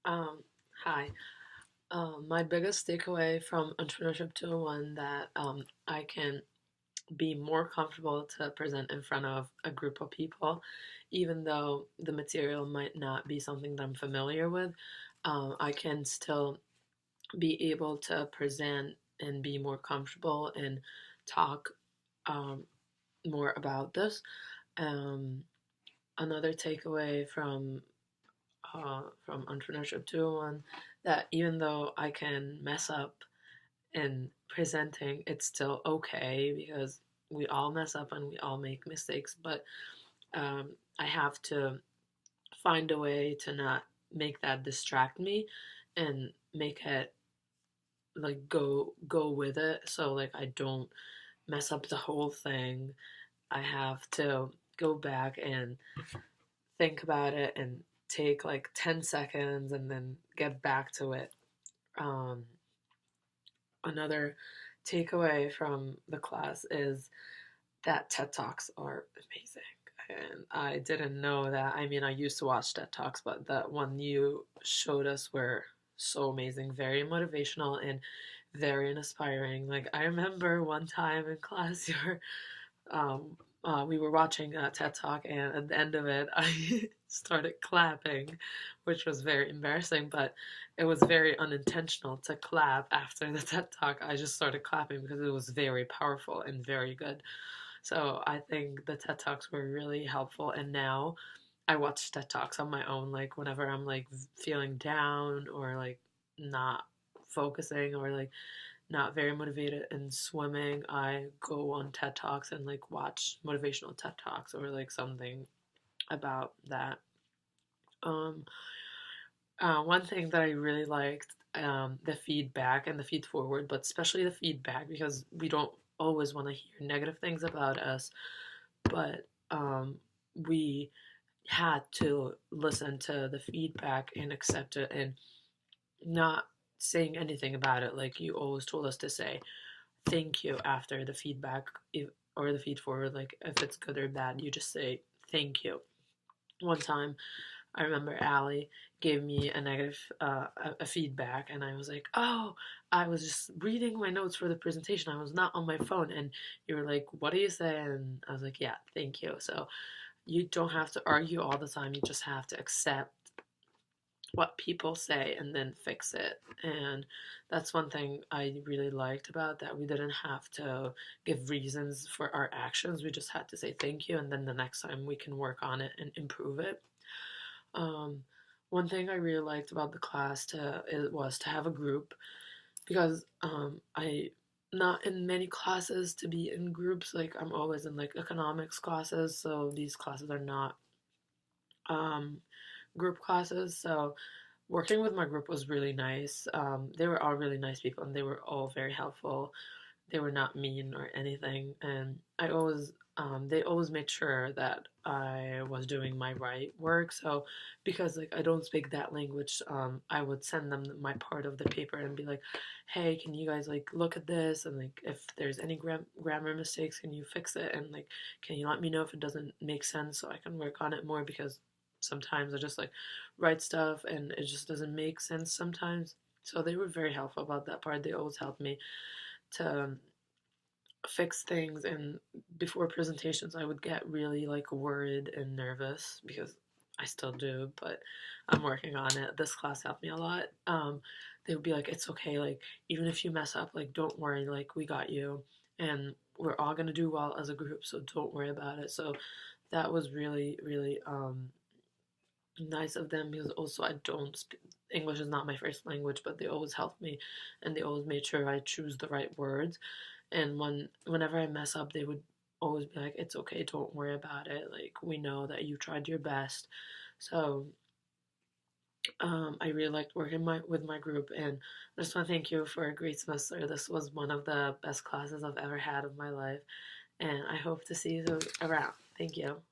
Um, Hi. My biggest takeaway from Entrepreneurship 201 that I can be more comfortable to present in front of a group of people, even though the material might not be something that I'm familiar with. I can still be able to present and be more comfortable and talk um, more about this. Um, Another takeaway from Entrepreneurship 201 that even though I can mess up in presenting, it's still okay because we all mess up and we all make mistakes. But I have to find a way to not make that distract me and make it like go with it. So like I don't mess up the whole thing. I have to go back and think about it and take like 10 seconds and then get back to it. Um, Another takeaway from the class is that TED Talks are amazing. And I didn't know that. I mean, I used to watch TED Talks, but the one you showed us were so amazing, very motivational and very inspiring. Like, I remember one time in class, um, we were watching a TED Talk, and at the end of it, I started clapping, which was very embarrassing, but it was very unintentional to clap after the TED Talk. I just started clapping because it was very powerful and very good. So I think the TED Talks were really helpful, and now I watch TED Talks on my own, like whenever I'm like feeling down or like not focusing or like not very motivated in swimming, I go on TED Talks and like watch motivational TED Talks or like something about that. Um, One thing that I really liked, the feedback and the feed forward, but especially the feedback because we don't always want to hear negative things about us, but we had to listen to the feedback and accept it and not saying anything about it. Like you always told us to say thank you after the feedback or the feed forward. Like if it's good or bad, you just say thank you. One time, I remember Allie gave me a negative a feedback, and I was like, "Oh, I was just reading my notes for the presentation. I was not on my phone." And you were like, "What do you say?" And I was like, "Yeah, thank you." So you don't have to argue all the time. You just have to accept what people say and then fix it. And that's one thing I really liked about that. We didn't have to give reasons for our actions. We just had to say thank you, and then the next time we can work on it and improve it. Um, One thing I really liked about the class it was to have a group because I not in many classes to be in groups. Like I'm always in like economics classes, so these classes are not um, group classes. So working with my group was really nice. They were all really nice people, and they were all very helpful. They were not mean or anything, and they always made sure that I was doing my right work. So because like I don't speak that language, I would send them my part of the paper and be like, hey, can you guys like look at this, and like if there's any grammar mistakes, can you fix it, and like can you let me know if it doesn't make sense so I can work on it more, because sometimes I just like write stuff and it just doesn't make sense sometimes. So they were very helpful about that part. They always helped me to fix things, and before presentations I would get really like worried and nervous because I still do, but I'm working on it. This class helped me a lot. They would be like, it's okay, like even if you mess up, like don't worry, like we got you, and we're all gonna do well as a group, so don't worry about it. So that was really nice of them, because also I don't English is not my first language, but they always helped me and they always made sure I choose the right words. And whenever I mess up, they would always be like, "It's okay, don't worry about it. Like we know that you tried your best." So I really liked working with my group, and I just want to thank you for a great semester. This was one of the best classes I've ever had of my life, and I hope to see you around. Thank you.